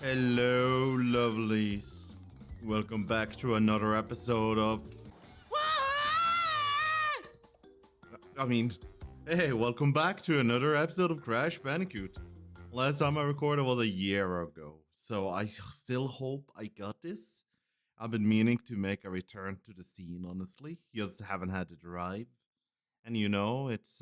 Hello, lovelies. Welcome back to another episode of. I mean, hey, welcome back to another episode of Crash Bandicoot. Last time I recorded was a year ago, so I still hope I got this. I've been meaning to make a return to the scene, honestly. Just haven't had the drive. And it's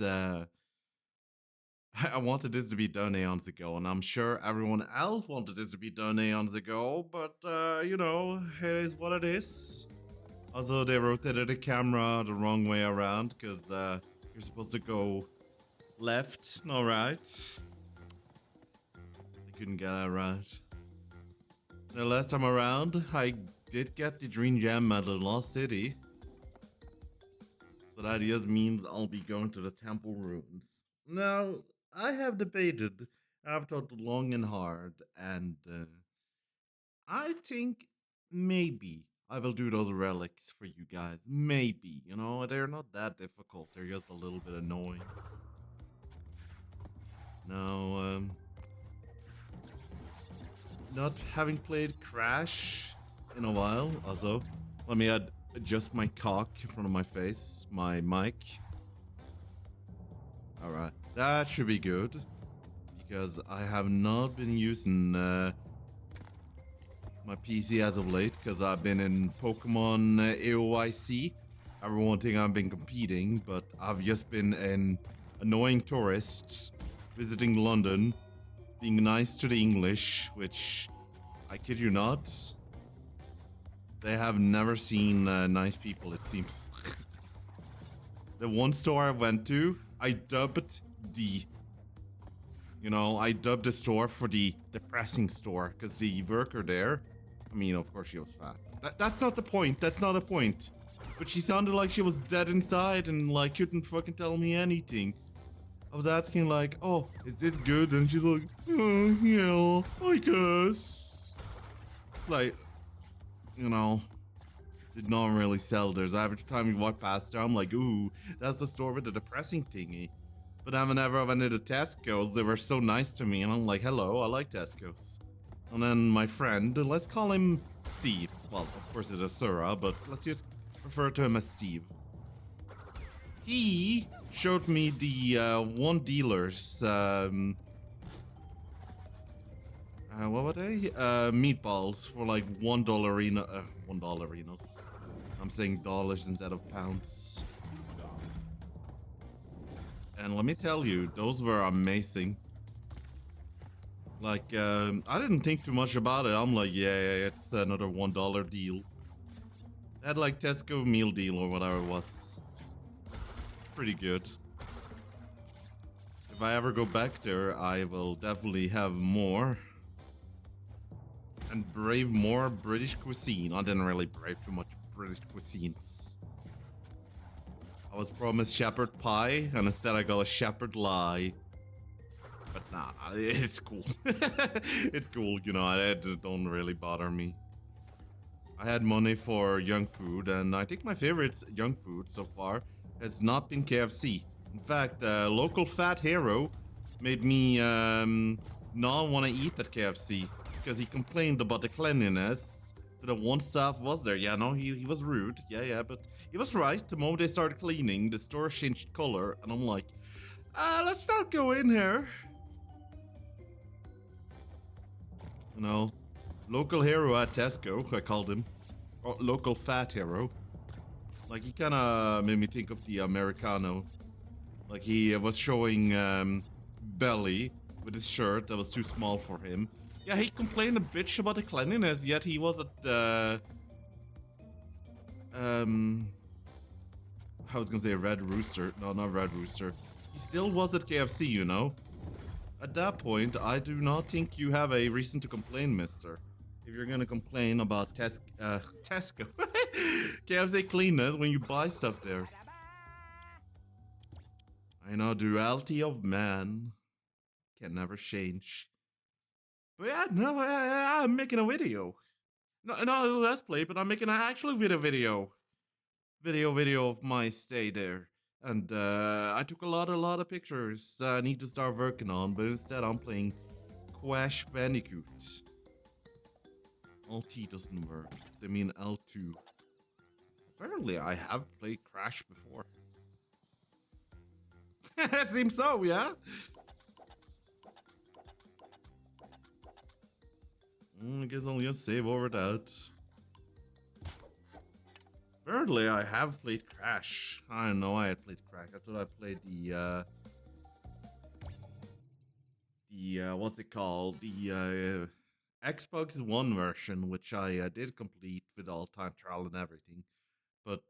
I wanted this to be done aeons ago, and I'm sure everyone else wanted this to be done aeons ago, but, it is what it is. Also, they rotated the camera the wrong way around, because you're supposed to go left, not right. They couldn't get that right. The last time around, I did get the Dream Jam medal in Lost City. So that just means I'll be going to the temple ruins. Now, I have debated, I've thought long and hard, and I think maybe I will do those relics for you guys. Maybe, they're not that difficult, they're just a little bit annoying. Now, not having played Crash in a while, also, let me adjust my cock in front of my face, my mic. Alright, that should be good. Because I have not been using my PC as of late. Because I've been in Pokemon AOIC. Everyone think I've been competing. But I've just been an annoying tourist visiting London. Being nice to the English. Which, I kid you not, they have never seen nice people, it seems. The one store I went to, I dubbed the store for the depressing store, because the worker there, I mean, of course she was fat. That's not the point, that's not the point. But she sounded like she was dead inside and, like, couldn't fucking tell me anything. I was asking, like, oh, is this good? And she's like, oh, yeah, I guess. It's like, did not really sell theirs. Every time we walk past her, I'm like, ooh, that's the store with the depressing thingy. But I haven't ever went into Tesco's. They were so nice to me, and I'm like, hello, I like Tesco's. And then my friend, let's call him Steve. Well, of course it's Asura, but let's just refer to him as Steve. He showed me the one dealer's, what were they? Meatballs for like $1 $1. I'm saying dollars instead of pounds. And let me tell you, those were amazing. Like, I didn't think too much about it. I'm like, yeah, it's another $1 deal. They had like Tesco meal deal or whatever it was. Pretty good. If I ever go back there, I will definitely have more. And brave more British cuisine. I didn't really brave too much British cuisines. I was promised shepherd pie, and instead I got a shepherd lie. But nah, it's cool. It's cool, it don't really bother me. I had money for junk food, and I think my favorite junk food so far has not been KFC. In fact, local fat hero made me not want to eat at KFC because he complained about the cleanliness. The one staff was there. Yeah, no, he was rude. Yeah, but he was right. The moment they started cleaning, the store changed color, and I'm like, let's not go in here. Local hero at Tesco, I called him. Or local fat hero. Like, he kind of made me think of the Americano. Like, he was showing belly with his shirt that was too small for him. Yeah, he complained a bitch about the cleanliness, yet he was at the... I was gonna say Red Rooster. No, not Red Rooster. He still was at KFC, At that point, I do not think you have a reason to complain, mister. If you're gonna complain about Tesco. KFC cleanness when you buy stuff there. I know, duality of man can never change. But yeah, no, I'm making a video. No, not a Let's Play, but I'm making an actual video. Video of my stay there. And I took a lot of pictures I need to start working on, but instead I'm playing Crash Bandicoot. Alt doesn't work. They mean L2. Apparently, I have played Crash before. Seems so, yeah? I guess I'll just save over that. Apparently, I have played Crash. I don't know I had played Crash. I thought I played the what's it called? The Xbox One version, which I did complete with all-time trial and everything. But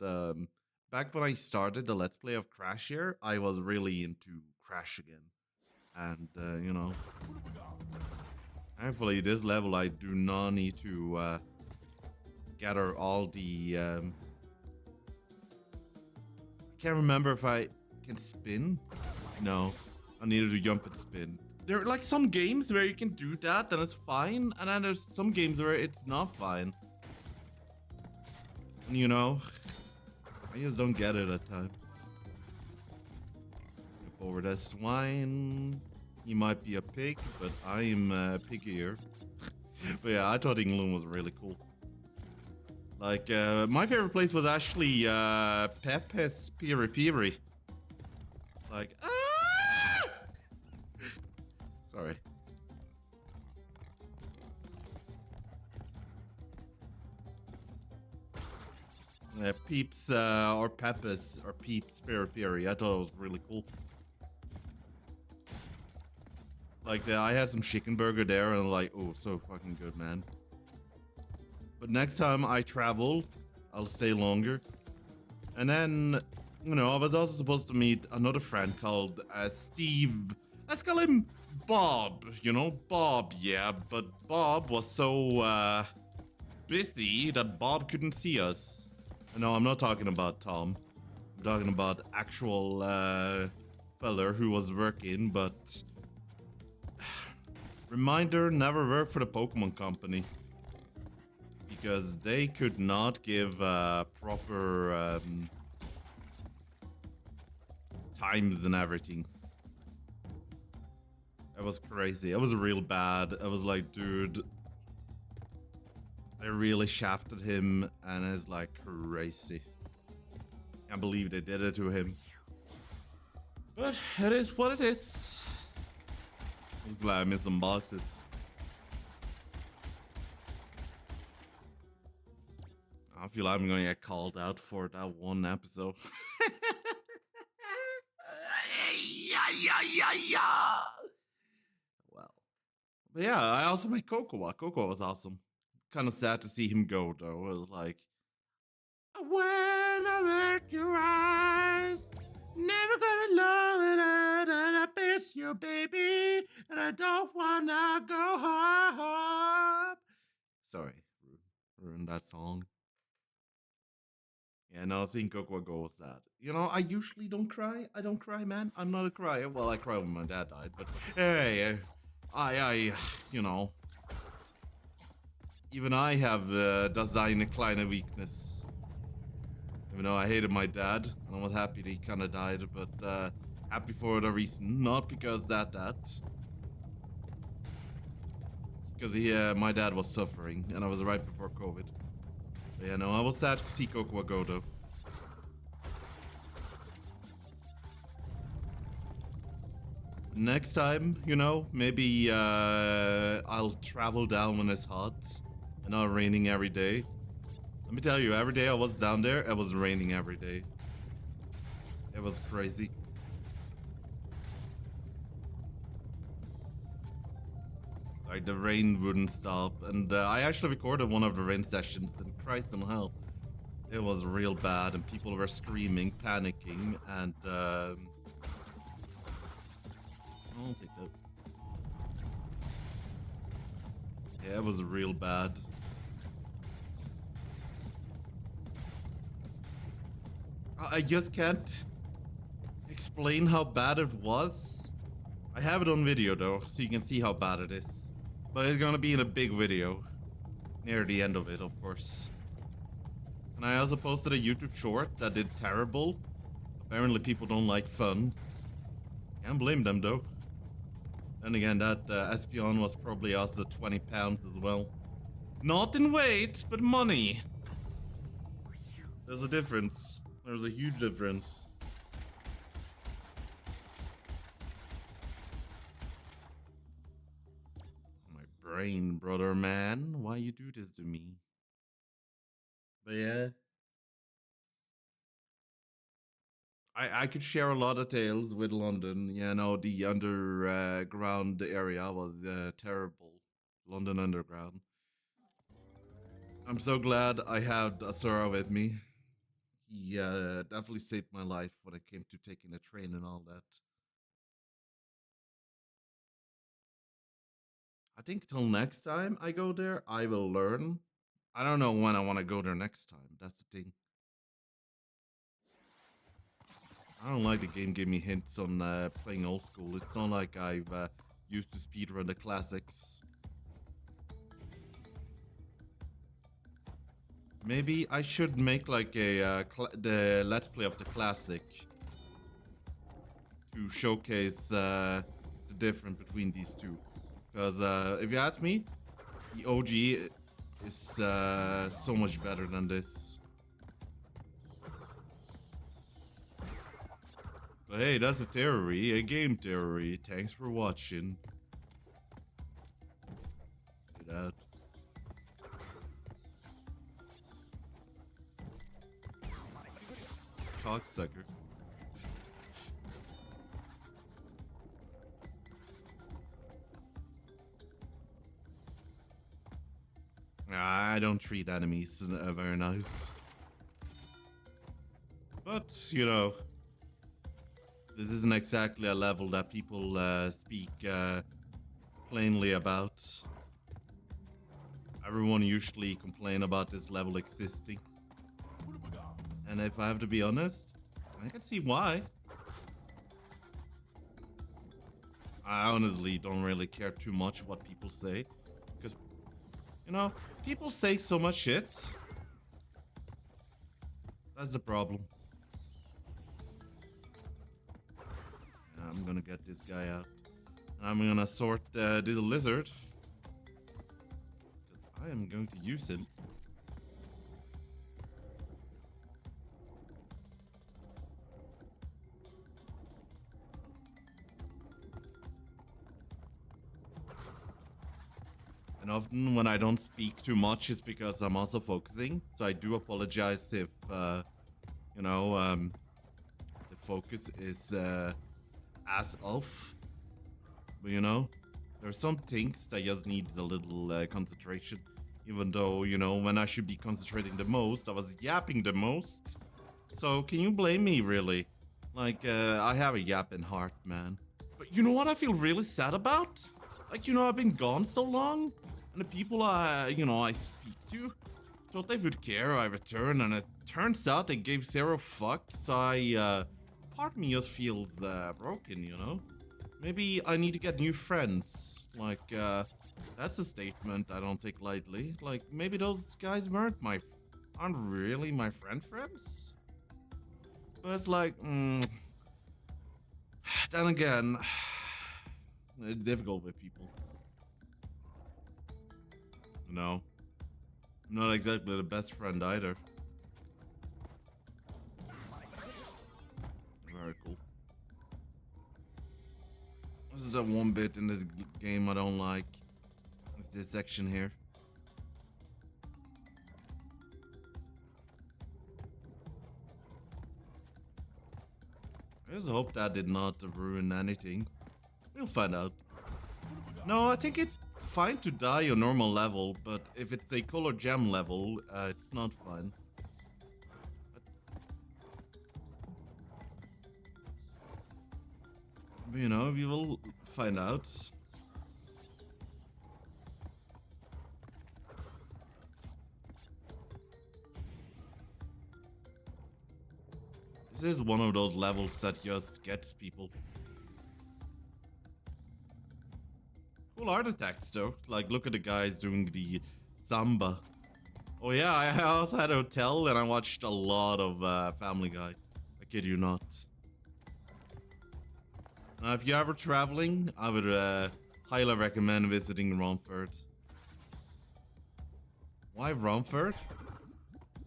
back when I started the Let's Play of Crash here, I was really into Crash again. And, you know, thankfully this level I do not need to gather all the... I can't remember if I can spin. No, I needed to jump and spin. There are like some games where you can do that and it's fine. And then there's some games where it's not fine. And you know... I just don't get it at times. Over that swine. He might be a pig, but I'm piggier. But yeah, I thought England was really cool. Like, my favorite place was actually Pepe's Piri Piri. Like, ah! Sorry. Peeps or Peppers or Peeps Piri Piri. I thought it was really cool. Like, I had some chicken burger there and I'm like, oh, so fucking good, man. But next time I travel, I'll stay longer. And then, you know, I was also supposed to meet another friend called Steve. Let's call him Bob, you know, Bob, yeah. But Bob was so busy that Bob couldn't see us. No, I'm not talking about Tom. I'm talking about actual feller who was working, but... Reminder, never work for the Pokemon Company. Because they could not give proper times and everything. That was crazy. It was real bad. I was like, dude... They really shafted him, and it's like crazy. Can't believe they did it to him. But it is what it is. Looks like I missed some boxes. I feel like I'm gonna get called out for that one episode. Well, but yeah, I also made Cocoa. Cocoa was awesome. Kind of sad to see him go, though. It was like, when I look your eyes, never gonna love it, and I miss you, baby, and I don't wanna go home. Sorry, ruined that song. Yeah, no, seeing Cocoa go was sad. You know, I usually don't cry. I don't cry, man. I'm not a crier. Well, I cried when my dad died, but hey, you know. Even I have das eine kleine weakness. Even though I hated my dad, and I was happy that he kind of died, but happy for the reason, not because that. Because my dad was suffering, and I was right before COVID. But yeah, no, I was sad to see Cocoa go, though. Next time, you know, maybe I'll travel down when it's hot. And not raining every day. Let me tell you, every day I was down there, it was raining every day. It was crazy. Like, the rain wouldn't stop. And I actually recorded one of the rain sessions, and Christ in hell, it was real bad, and people were screaming, panicking, and I'll take that. Yeah, it was real bad. I just can't explain how bad it was. I have it on video though, so you can see how bad it is. But it's gonna be in a big video. Near the end of it, of course. And I also posted a YouTube short that did terrible. Apparently people don't like fun. Can't blame them though. Then again, that Espion was probably also 20 pounds as well. Not in weight, but money. There's a difference. There's a huge difference. My brain, brother man. Why you do this to me? But yeah. I could share a lot of tales with London. You know, the underground area was terrible. London Underground. I'm so glad I had Asura with me. He definitely saved my life when it came to taking a train and all that. I think till next time I go there, I will learn. I don't know when I want to go there next time. That's the thing. I don't like the game gave me hints on playing old school. It's not like I've used to speedrun the classics. Maybe I should make like a the let's play of the classic to showcase the difference between these two. Because if you ask me, the OG is so much better than this. But hey, that's a theory, a game theory. Thanks for watching. Get out. Cocksucker. I don't treat enemies very nice. But, you know, this isn't exactly a level that people speak plainly about. Everyone usually complain about this level existing. And if I have to be honest, I can see why. I honestly don't really care too much what people say. Because, you know, people say so much shit. That's the problem. I'm gonna get this guy out. I'm gonna sort this lizard. I am going to use him. And often when I don't speak too much is because I'm also focusing. So I do apologize if, you know, the focus is as off. But you know, there are some things that just needs a little concentration. Even though, you know, when I should be concentrating the most, I was yapping the most. So can you blame me, really? Like, I have a yapping heart, man. But you know what I feel really sad about? Like, you know, I've been gone so long. And the people I speak to thought they would care I return, and it turns out they gave zero fucks. Part of me just feels broken, you know? Maybe I need to get new friends. Like, that's a statement I don't take lightly. Like, maybe those guys aren't really my friends? But it's like, then again, it's difficult with people. No. I'm not exactly the best friend either. Very cool. This is that one bit in this game I don't like. It's this section here. I just hope that did not ruin anything. We'll find out. No, I think it's fine to die on normal level, but if it's a color gem level, it's not fun. But, you know, we will find out. This is one of those levels that just gets people. Cool artifacts though. Like, look at the guys doing the samba. Oh yeah, I also had a hotel and I watched a lot of Family Guy. I kid you not. If you're ever traveling, I would highly recommend visiting Romford. Why Romford?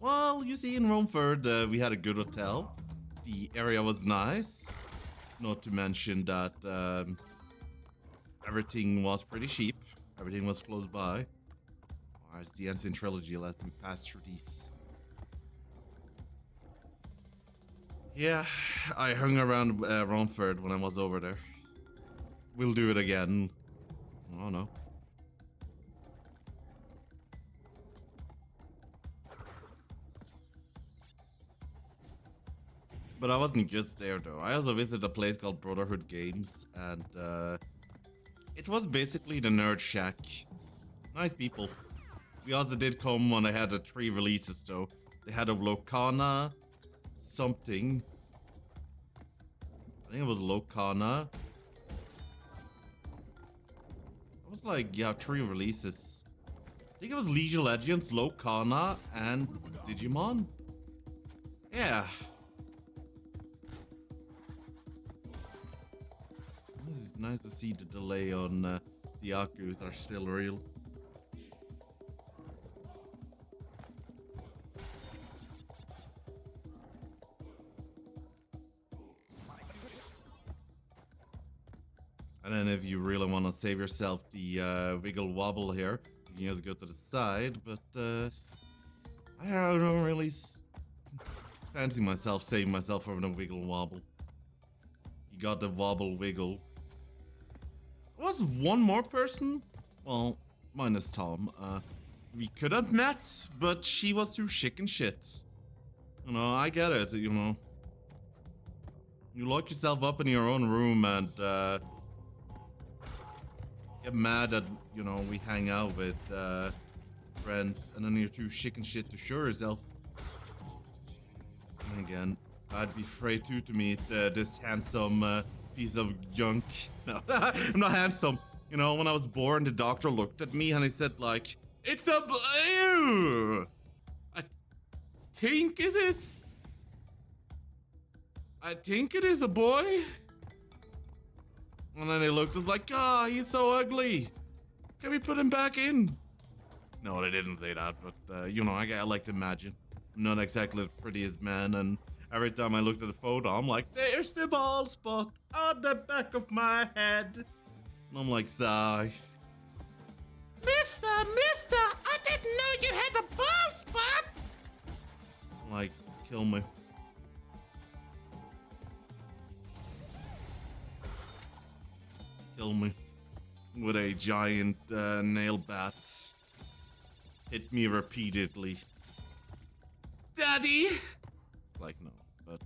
Well, you see, in Romford, we had a good hotel. The area was nice. Not to mention that everything was pretty cheap. Everything was close by. Whereas the N.sane Trilogy let me pass through these. Yeah, I hung around Romford when I was over there. We'll do it again. Oh no. But I wasn't just there though. I also visited a place called Brotherhood Games, and it was basically the nerd shack. Nice people. We also did come when they had the 3 releases though. They had a Locana something. I think it was Locana. It was like, yeah, 3 releases. I think it was League of Legends, Locana, and Digimon. Yeah. It's nice to see the delay on the Akus are still real. And then if you really want to save yourself the wiggle wobble here, you can just go to the side, but I don't really fancy myself saving myself from the wiggle wobble. You got the wobble wiggle. Was one more person? Well, minus Tom. We could have met, but she was too chicken shit. You know, I get it, you know. You lock yourself up in your own room and get mad that, you know, we hang out with friends, and then you're too chicken shit to show yourself. And again, I'd be afraid too to meet this handsome piece of junk. No, I'm not handsome. You know, when I was born, the doctor looked at me and he said, like, it's a ew. I think it is a boy. And then they looked, was like, ah, he's so ugly. Can we put him back in? No, they didn't say that, but you know, I like to imagine. I'm not exactly the prettiest man, and every time I looked at the photo, I'm like, there's the bald spot on the back of my head. And I'm like, sigh. Mister, I didn't know you had a bald spot. I'm like, kill me. Kill me. With a giant nail bat. Hit me repeatedly. Daddy! Like, no, but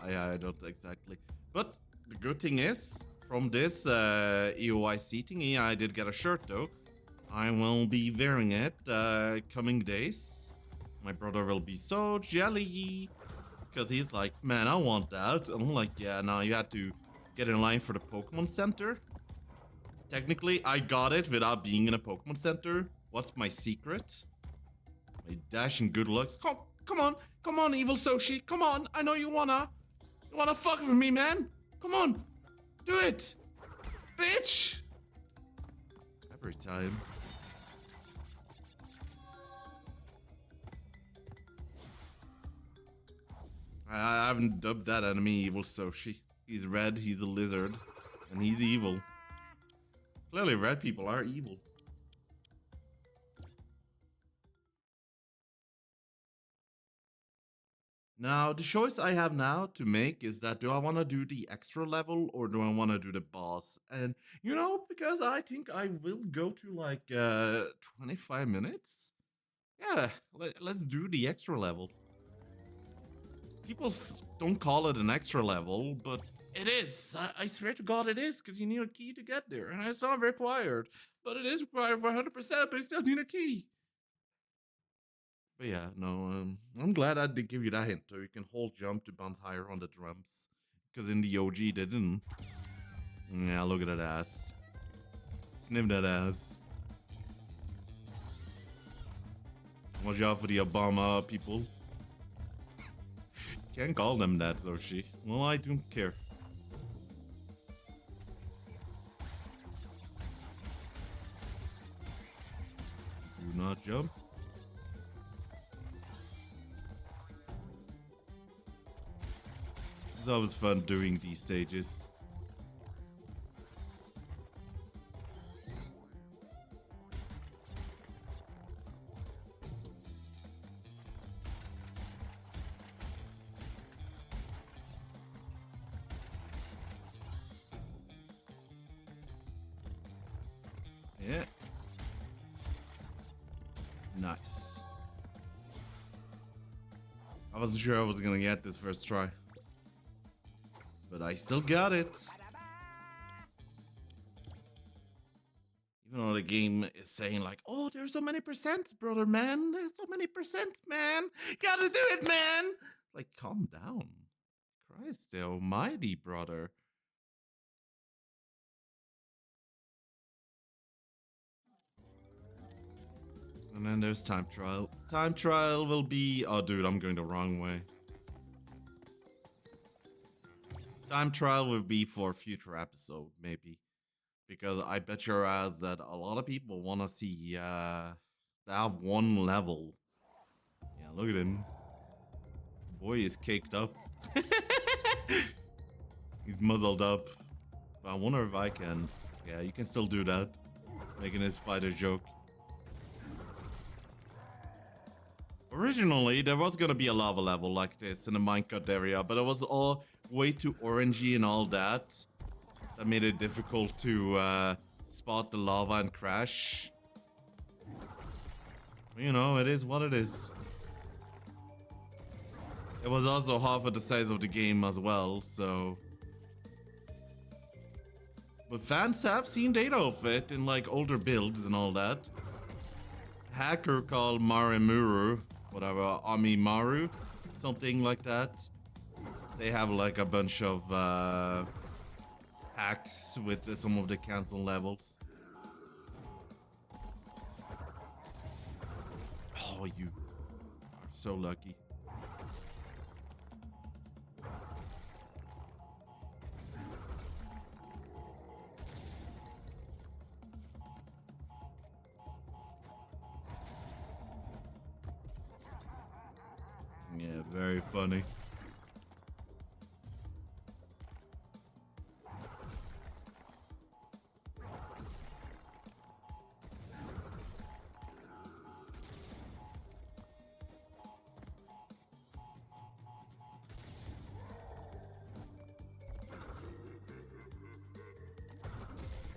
no, I don't exactly. But the good thing is, from this EOIC thingy, I did get a shirt though. I will be wearing it coming days. My brother will be so jelly because he's like, man, I want that. And I'm like, yeah, no, you had to get in line for the Pokemon Center. Technically, I got it without being in a Pokemon Center. What's my secret? My dashing good looks. Come on, evil Soshi. Come on, I know you wanna fuck with me, man. Come on, do it, bitch. Every time. I haven't dubbed that enemy evil Soshi. He's red, he's a lizard, and he's evil. Clearly, red people are evil. Now, the choice I have now to make is that do I want to do the extra level or do I want to do the boss? And, you know, because I think I will go to like 25 minutes. Yeah, let's do the extra level. People don't call it an extra level, but it is. I swear to God it is, because you need a key to get there. And it's not required, but it is required for 100%, but you still need a key. But yeah, no, I'm glad I did give you that hint, so you can hold jump to bounce higher on the drums. Because in the OG, they didn't. Yeah, look at that ass. Sniff that ass. Watch out for the Obama people. Can't call them that, though, she. Well, I don't care. Do not jump. It's always fun doing these stages. Yeah. Nice. I wasn't sure I was gonna get this first try, but I still got it. Even though the game is saying like, oh, there's so many percent, brother, man. There's so many percent, man. Gotta do it, man. Like, calm down. Christ the almighty, brother. And then there's time trial. Time trial will be... Oh, dude, I'm going the wrong way. Time trial will be for a future episode, maybe. Because I bet your ass that a lot of people want to see that one level. Yeah, look at him. Boy is caked up. He's muzzled up. But I wonder if I can. Yeah, you can still do that. Making his fight a joke. Originally, there was gonna be a lava level like this in the minecart area, but it was all way too orangey and all that. That made it difficult to spot the lava and crash. You know, it is what it is. It was also half of the size of the game as well, so... But fans have seen data of it in like older builds and all that. Hacker called Marimuru, whatever, Amimaru, something like that. They have like a bunch of hacks with some of the cancel levels. Oh, you are so lucky. Yeah, very funny.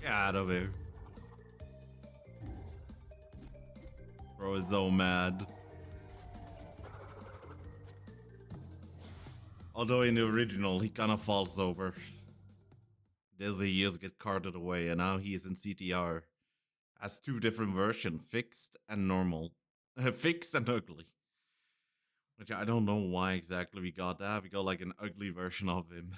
Get out of here. Bro is so mad. Although in the original, he kind of falls over. There's the years get carted away, and now he is in CTR. Has two different versions, fixed and normal. Fixed and ugly. Which I don't know why exactly we got that. We got like an ugly version of him.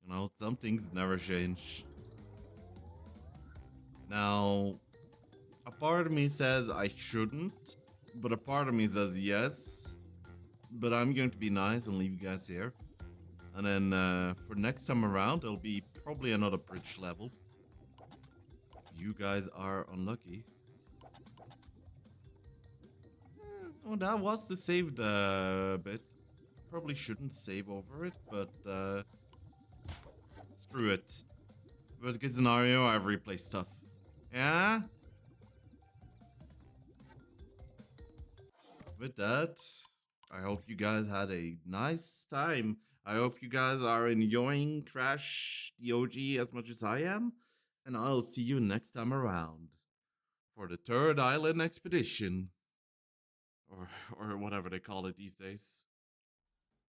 You know, some things never change. Now, a part of me says I shouldn't, but a part of me says yes. But I'm going to be nice and leave you guys here. And then for next time around, it'll be probably another bridge level. You guys are unlucky. Oh, that was the saved bit. Probably shouldn't save over it, but screw it. Worst case scenario, I've replayed stuff. Yeah? With that, I hope you guys had a nice time. I hope you guys are enjoying Crash the OG as much as I am. And I'll see you next time around for the third island expedition. Or whatever they call it these days.